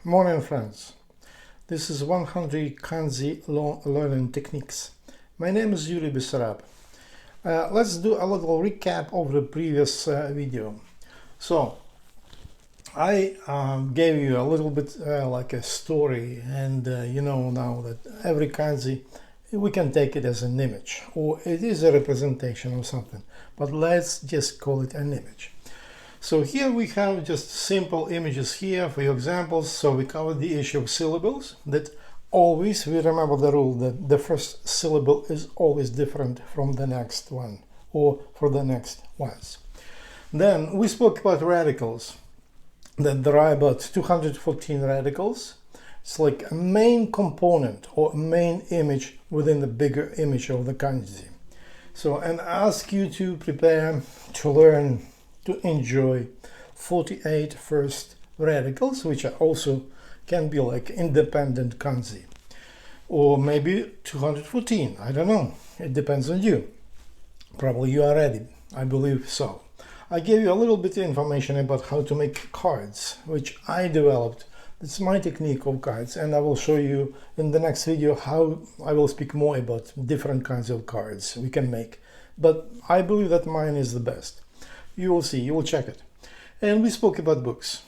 Morning, friends. This is 100 Kanji learning techniques. My name is Yuri Bessarab. Let's do a little recap of the previous video. So, I gave you a little bit like a story, and you know now that every kanji, we can take it as an image, or it is a representation of something, but let's just call it an image. So here we have just simple images here for your examples. So we covered the issue of syllables, that always we remember the rule that the first syllable is always different from the next one or for the next ones. Then we spoke about radicals, that there are about 214 radicals. It's like a main component or main image within the bigger image of the kanji. So, and I ask you to prepare to learn to enjoy 48 first radicals, which are also can be like independent kanji, or maybe 214. I don't know. It depends on you. Probably you are ready. I believe so. I gave you a little bit of information about how to make cards, which I developed. It's my technique of cards, and I will show you in the next video how I will speak more about different kinds of cards we can make. But I believe that mine is the best. You will see, you will check it. And we spoke about books.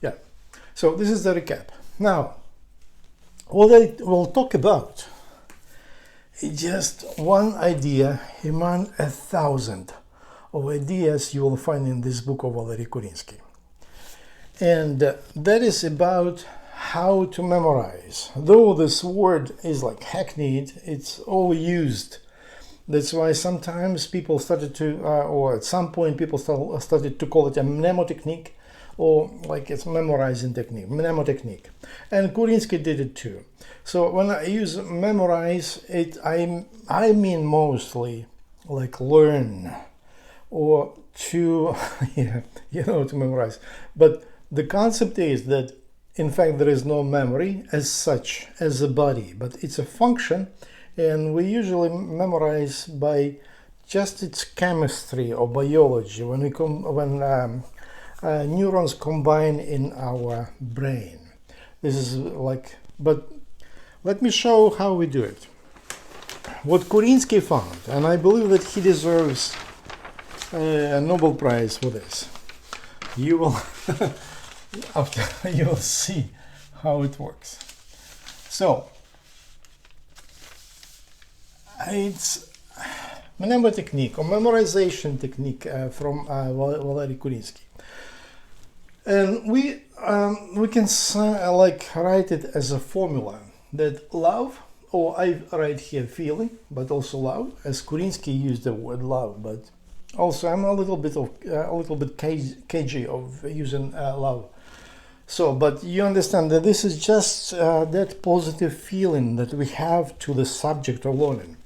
Yeah, so this is the recap. Now, what I will talk about is just one idea among 1,000 of ideas you will find in this book of Kourinsky. And that is about how to memorize. Though this word is like hackneyed, it's overused. That's why sometimes people started to, or at some point people started to call it a mnemotechnique, or like it's memorizing technique, mnemotechnique. And Kourinsky did it too. So when I use memorize, I mean mostly like learn, or to, yeah, to memorize. But the concept is that in fact there is no memory as such, as a body, but it's a function. And we usually memorize by just its chemistry or biology when neurons combine in our brain. This is like, but let me show how we do it. What Kourinsky found, and I believe that he deserves a Nobel Prize for this. You will, after you will see how it works. So, it's mnemotechnique or memorization technique from Valery Kourinsky, and we can like write it as a formula that love, or I write here feeling, but also love, as Kourinsky used the word love, but also I'm a little bit cagey of using love. So, but you understand that this is just that positive feeling that we have to the subject of learning.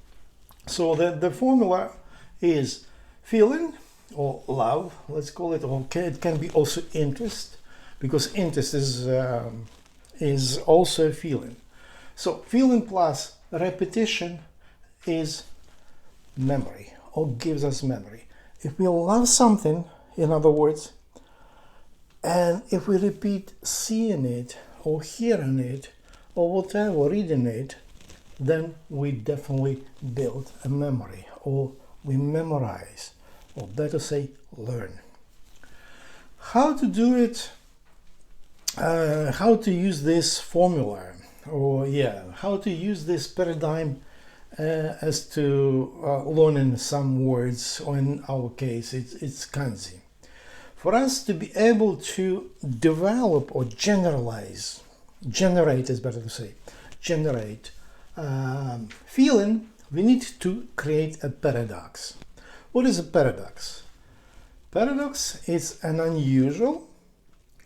So the formula is feeling, or love, let's call it, or it can be also interest, because interest is also a feeling. So feeling plus repetition is memory, or gives us memory. If we love something, in other words, and if we repeat seeing it, or hearing it, or whatever, reading it, then we definitely build a memory, or we memorize, or better say, learn. How to do it, how to use this formula, or how to use this paradigm as to learning some words, or in our case, it's kanji. For us to be able to develop or generate is better to say, generate feeling, we need to create a paradox. What is a paradox? Paradox is an unusual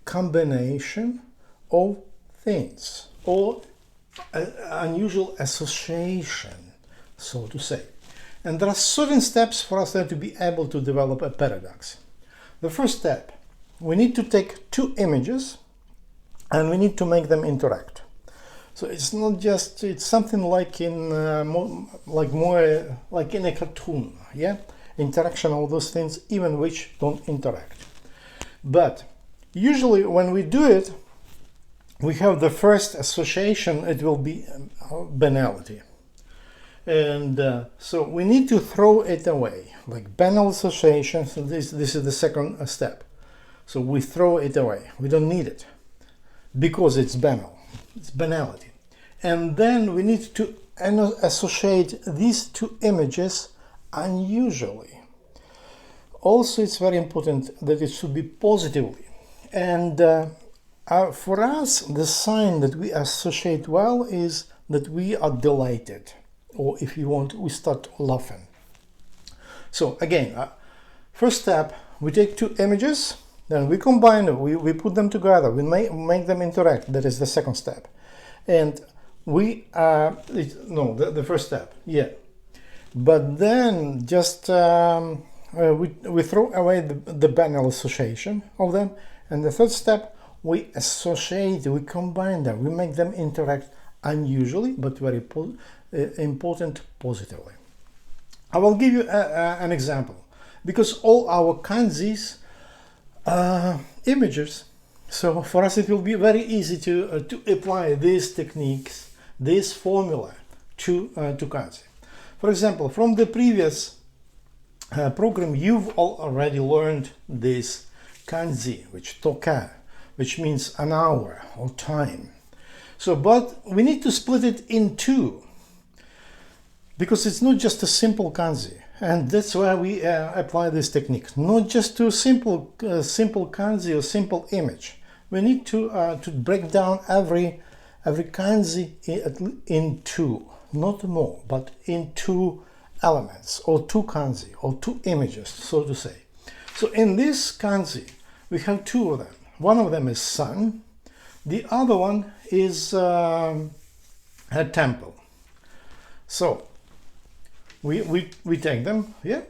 combination of things, or an unusual association, so to say. And there are certain steps for us to be able to develop a paradox. The first step, we need to take two images and we need to make them interact. So it's not just, it's something like in more like in a cartoon, yeah? Interaction, all those things, even which don't interact. But usually when we do it, we have the first association, it will be banality. And so we need to throw it away, like banal association. So this is the second step. So we throw it away. We don't need it because it's banal. It's banality. And then we need to associate these two images unusually. Also, it's very important that it should be positively. And for us, the sign that we associate well is that we are delighted. Or if you want, we start laughing. So again, first step, we take two images, then we combine them, we put them together, we make them interact. That is the second step. And we, the first step, yeah. But then just we throw away the banal association of them. And the third step, we associate, we combine them, we make them interact unusually, but very important positively. I will give you an example, because all our kanjis images, so for us it will be very easy to apply these techniques, this formula to kanji. For example, from the previous program, you've already learned this kanji, which toka, which means an hour or time. So, but we need to split it in two, because it's not just a simple kanji, and that's why we apply this technique. Not just to simple kanji or simple image. We need to break down every kanji in two, not more, but in two elements, or two kanji, or two images, so to say. So in this kanji, we have two of them. One of them is sun, the other one is a temple. So we take them, yeah,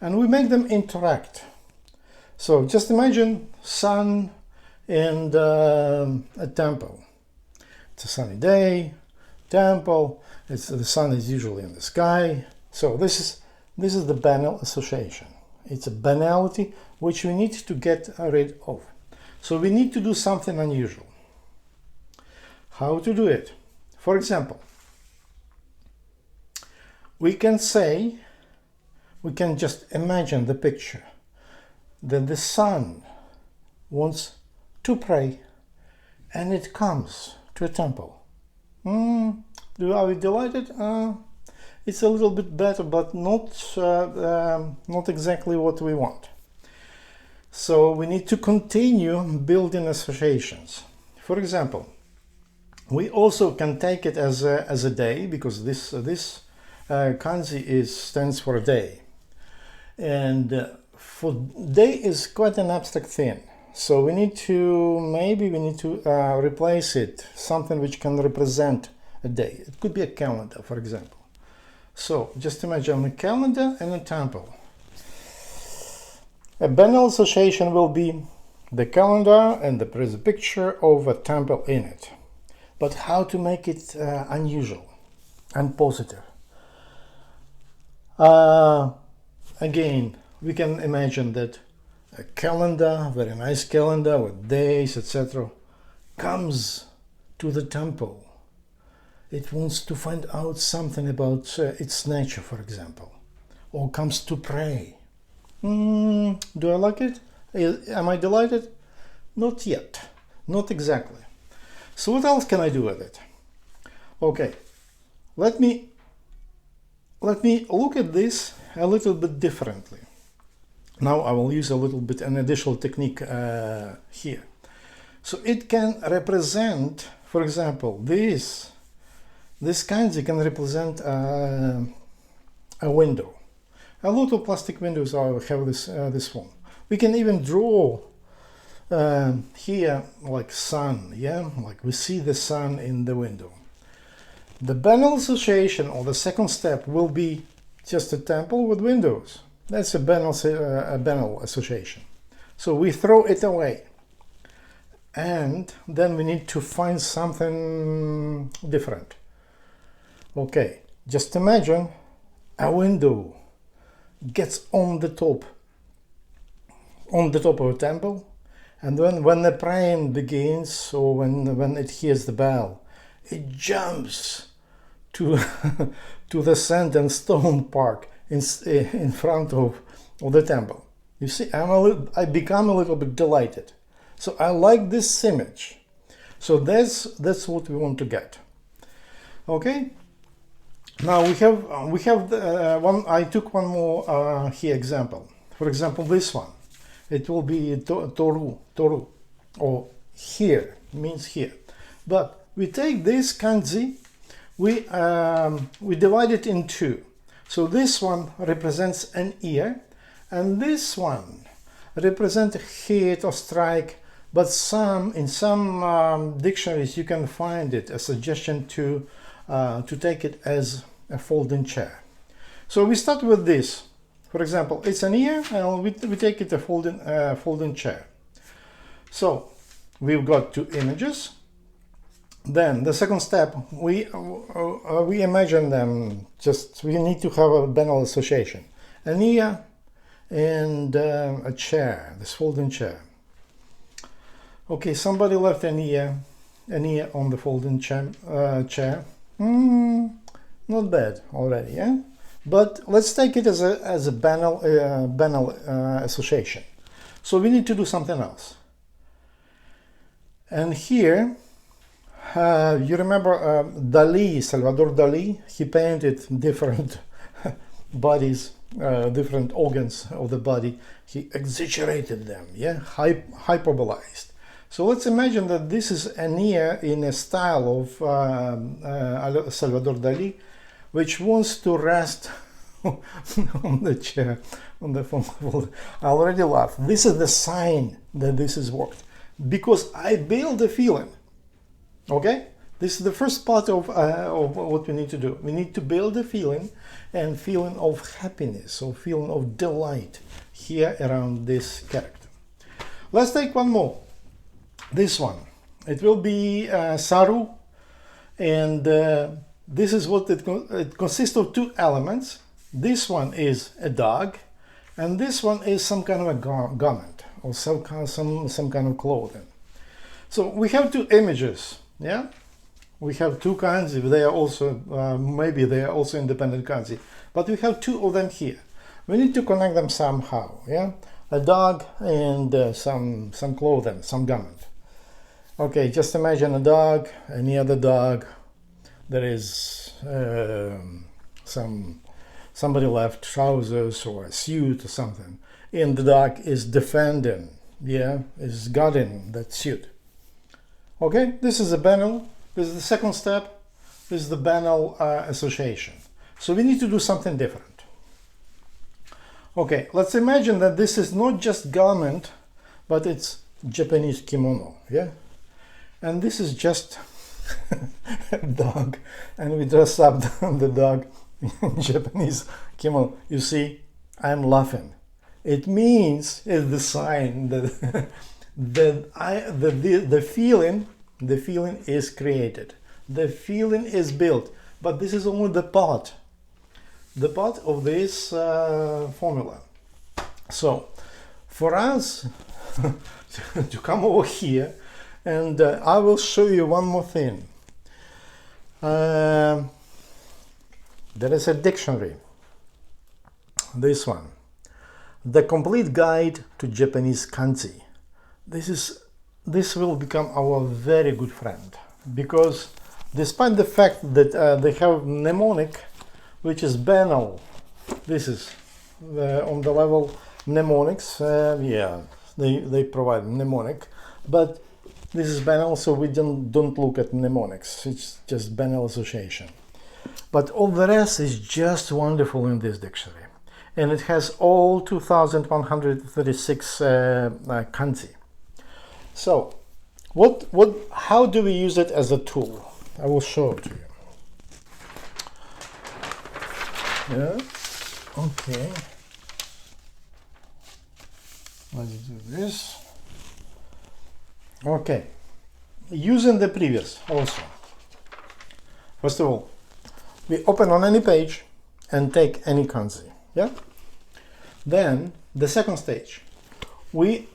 and we make them interact. So just imagine sun and a temple. It's a sunny day, temple, the sun is usually in the sky. So this is the banal association. It's a banality which we need to get rid of. So we need to do something unusual. How to do it? For example, we can just imagine the picture that the sun wants to pray and it comes to a temple. Are we delighted? It's a little bit better, but not exactly what we want. So we need to continue building associations. For example, we also can take it as a day, because this kanji stands for a day, and for day is quite an abstract thing. So maybe we need to replace it something which can represent a day. It could be a calendar, for example. So just imagine a calendar and a temple. A banal association will be the calendar and there is a picture of a temple in it. But how to make it unusual and positive? Again, we can imagine that a calendar, very nice calendar with days, etc., comes to the temple. It wants to find out something about its nature, for example, or comes to pray. Do I like it? Am I delighted? Not yet. Not exactly. So what else can I do with it? Okay, let me look at this a little bit differently. Now I will use a little bit an additional technique here. So it can represent, for example, this kanji can represent a window. A lot of plastic windows have this one. We can even draw here like sun, yeah, like we see the sun in the window. The banal association, or the second step, will be just a temple with windows. That's a banal association. So we throw it away, and then we need to find something different. Okay, just imagine a window gets on the top of a temple, And when the praying begins, or when it hears the bell, it jumps to to the sand and stone park in front of the temple. You see, I become a little bit delighted. So I like this image. So that's what we want to get. Okay. Now we have one. I took one more here example. For example, this one. It will be toru, or here, means here. But we take this kanji, we divide it in two. So this one represents an ear, and this one represents a hit or strike. But in some dictionaries you can find it a suggestion to take it as a folding chair. So we start with this. For example, it's an ear, and we take it a folding chair. So we've got two images. Then the second step, we imagine them. We need to have a banal association: an ear and a chair, this folding chair. Okay, somebody left an ear on the folding chair. Not bad already, yeah. But let's take it as a banal association. So we need to do something else. And here, you remember Salvador Dali? He painted different bodies, different organs of the body. He exaggerated them, yeah, hyperbolized. So let's imagine that this is an ear in a style of Salvador Dali, which wants to rest on the chair, on the phone. I already laughed. This is the sign that this is worked, because I build a feeling. Okay, this is the first part of what we need to do. We need to build a feeling, and feeling of happiness, or feeling of delight here around this character. Let's take one more. This one. It will be Saru, and this is what it consists of two elements. This one is a dog, and this one is some kind of a garment, or some kind of clothing. So we have two images, yeah. We have two kanji. They are also maybe they are also independent kanji, but we have two of them here. We need to connect them somehow, yeah. A dog and some clothing, some garment. Okay, just imagine a dog, and near the dog there is somebody left trousers or a suit or something, and the dog is defending, yeah, is guarding that suit. Okay, this is a banal. This is the second step. This is the banal association. So we need to do something different. Okay, let's imagine that this is not just garment, but it's Japanese kimono, yeah. And this is just a dog, and we dress up the dog in Japanese kimono. You see, I'm laughing. It means, it's the sign that the feeling is created, the feeling is built. But this is only the part of this formula. So, for us to come over here. And I will show you one more thing. There is a dictionary. This one. The Complete Guide to Japanese Kanji. This will become our very good friend, because despite the fact that they have mnemonic, which is banal, this is on the level mnemonics. Yeah, they provide mnemonic, but this is banal, so we don't look at mnemonics. It's just banal association. But all the rest is just wonderful in this dictionary. And it has all 2,136 kanji. So, how do we use it as a tool? I will show it to you. Yeah, okay. Let's do this. Okay, using the previous also. First of all, we open on any page and take any kanji, yeah? Then, the second stage, we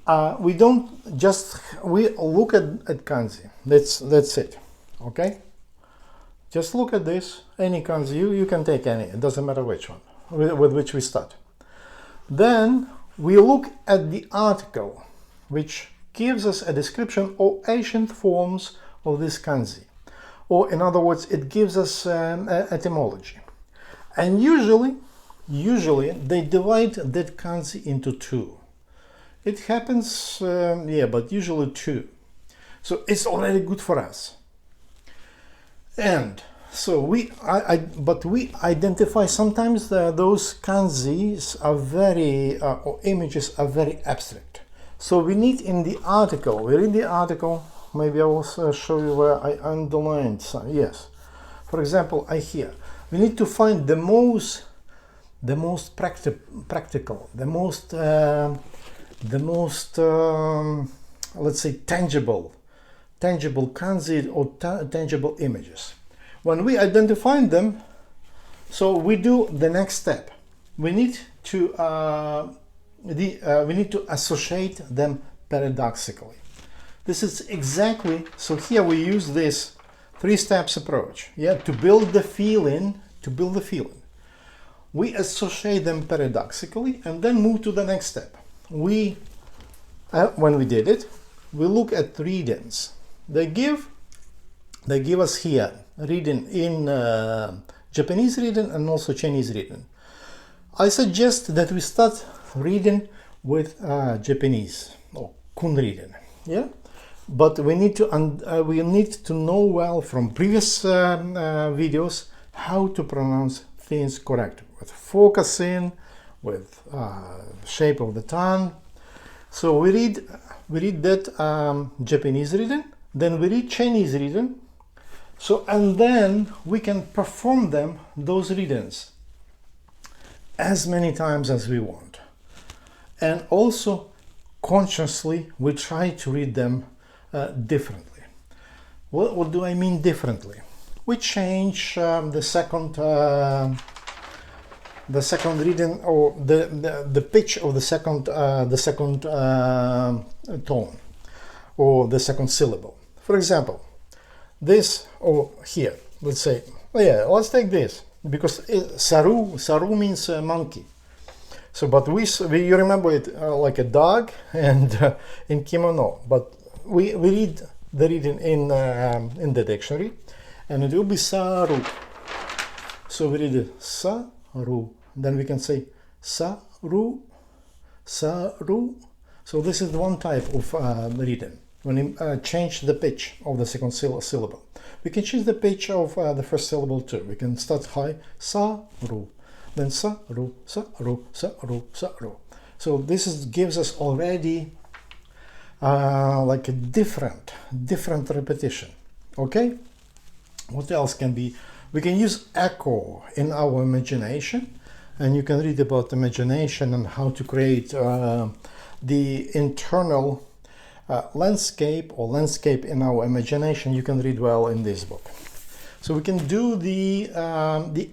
don't just we look at kanji. That's it. Okay, just look at this, any kanji, you can take any, it doesn't matter which one, with which we start. Then we look at the article, which gives us a description of ancient forms of this kanji, or in other words, it gives us etymology. And usually they divide that kanji into two. It happens, but usually two. So it's already good for us. And so we identify sometimes those kanjis are very, or images are very abstract. So we need in the article, we read the article, maybe I will show you where I underlined some, yes. For example, we need to find the most practical, the most let's say tangible kanji or tangible images. When we identify them, so we do the next step. We need to associate them paradoxically. This is exactly, so here we use this three steps approach, to build the feeling, we associate them paradoxically and then move to the next step. When we did it, we look at readings. They give us here reading in Japanese reading and also Chinese reading. I suggest that we start reading with Japanese or kun reading, but we need to know well from previous videos how to pronounce things correctly, with focusing, with shape of the tongue. So we read that Japanese reading, then we read Chinese reading. So, and then we can perform those readings as many times as we want. And also consciously we try to read them differently. What do I mean differently? We change the second reading, or the pitch of the second tone, or the second syllable. For example, this, or here, let's say, let's take this, because saru means monkey. So, but you remember it like a dog and in kimono, but we read the reading in the dictionary, and it will be saru. So we read it saru. Then we can say saru, saru. So this is one type of reading. When you change the pitch of the second syllable, we can change the pitch of the first syllable too. We can start high, saru, then saru, saru, saru, saru. So this gives us already like a different repetition. Okay. What else can be? We can use echo in our imagination, and you can read about imagination and how to create the internal landscape in our imagination. You can read well in this book. So we can do the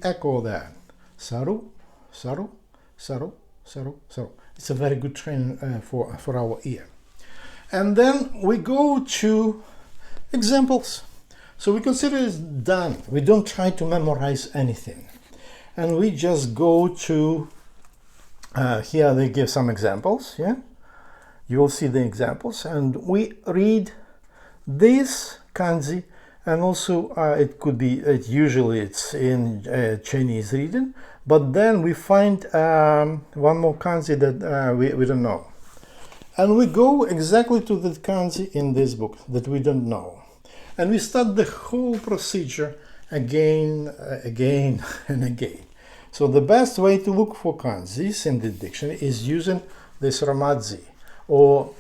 echo there. Saru, saru, saru, saru, saru. It's a very good training for our ear. And then we go to examples. So we consider it done. We don't try to memorize anything. And we just go to, here they give some examples, You will see the examples, and we read this kanji, and also it could be, usually it's in Chinese reading, but then we find one more kanji that we don't know. And we go exactly to the kanji in this book that we don't know. And we start the whole procedure again and again. So the best way to look for kanjis in the dictionary is using this romaji, or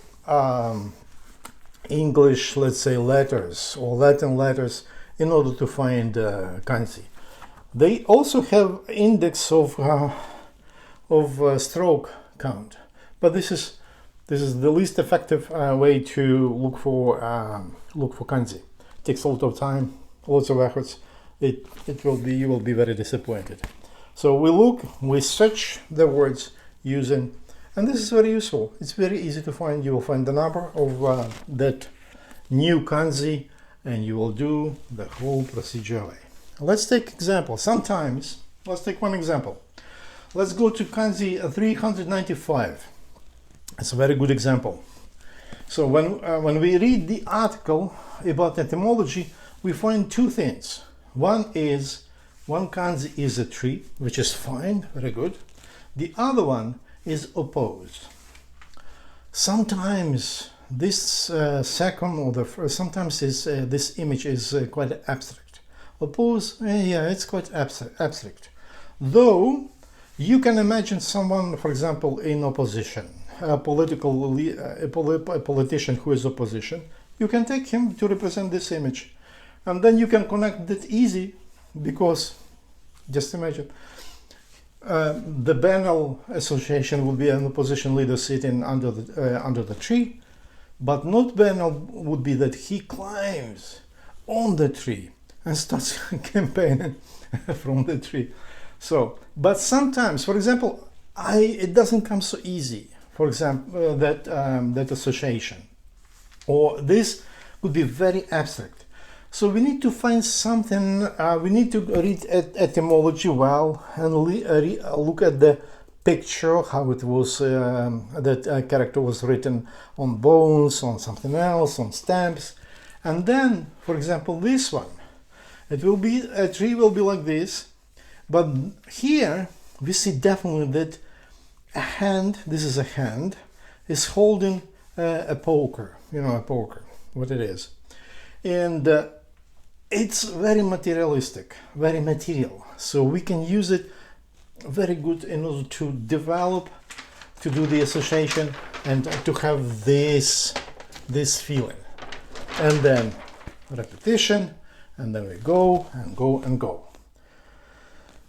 English, let's say, letters or Latin letters, in order to find kanji. They also have index of stroke count, but this is the least effective way to look for kanji. It takes a lot of time, lots of efforts. You will be very disappointed. So we search the words using And this is very useful. It's very easy to find. You will find the number of that new kanji, and you will do the whole procedure away. Let's take example. Sometimes, let's take one example. Let's go to kanji 395. It's a very good example. So when we read the article about etymology, we find two things. One kanji is a tree, which is fine, very good. The other one is opposed. Sometimes this second or the first, sometimes this image is quite abstract. Oppose, yeah, it's quite abstract. Though you can imagine someone, for example, in opposition, a politician who is opposition. You can take him to represent this image, and then you can connect it easy, because just imagine the banal association will be an opposition leader sitting under the tree, but not banal would be that he climbs on the tree and starts campaigning from the tree. So, but sometimes, for example, it doesn't come so easy. For example, that association, or this could be very abstract. So we need to find something. We need to read etymology well and look at the picture, how it was, that character was written on bones, on something else, on stamps. And then, for example, this one, it will be, a tree will be like this, but here we see definitely that a hand, this is a hand, is holding a poker, you know, a poker, what it is. And it's very materialistic, very material. So we can use it very good in order to develop, to do the association, and to have this feeling. And then repetition, and then we go and go and go.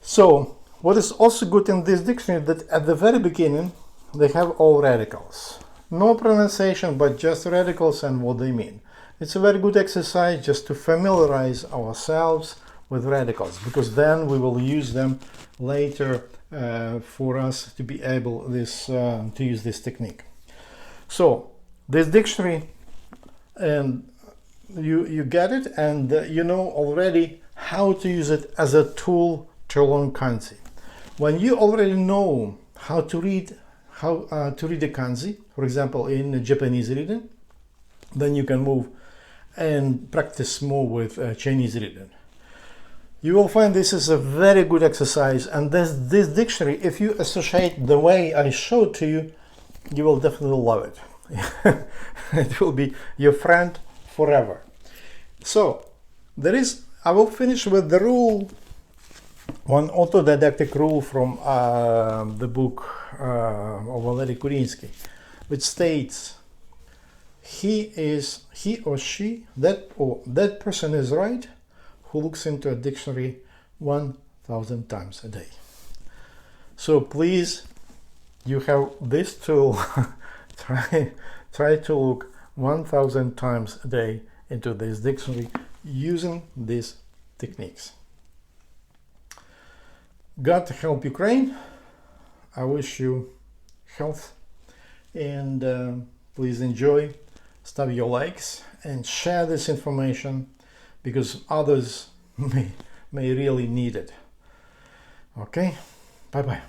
So what is also good in this dictionary, that at the very beginning they have all radicals. No pronunciation, but just radicals and what they mean. It's a very good exercise just to familiarize ourselves with radicals, because then we will use them later for us to be able to use this technique. So this dictionary, and you get it, and you know already how to use it as a tool to learn kanji. When you already know how to read a kanji, for example in Japanese reading, then you can move and practice more with Chinese reading. You will find this is a very good exercise, and this dictionary, if you associate the way I showed to you, you will definitely love it. It will be your friend forever. So I will finish with the rule, one autodidactic rule from the book of Valery Kourinsky, which states, he or she, that person is right who looks into a dictionary 1,000 times a day. So please, you have this tool. try to look 1,000 times a day into this dictionary using these techniques. God help Ukraine. I wish you health, and please enjoy. Stop your likes and share this information, because others may really need it. Okay, bye bye.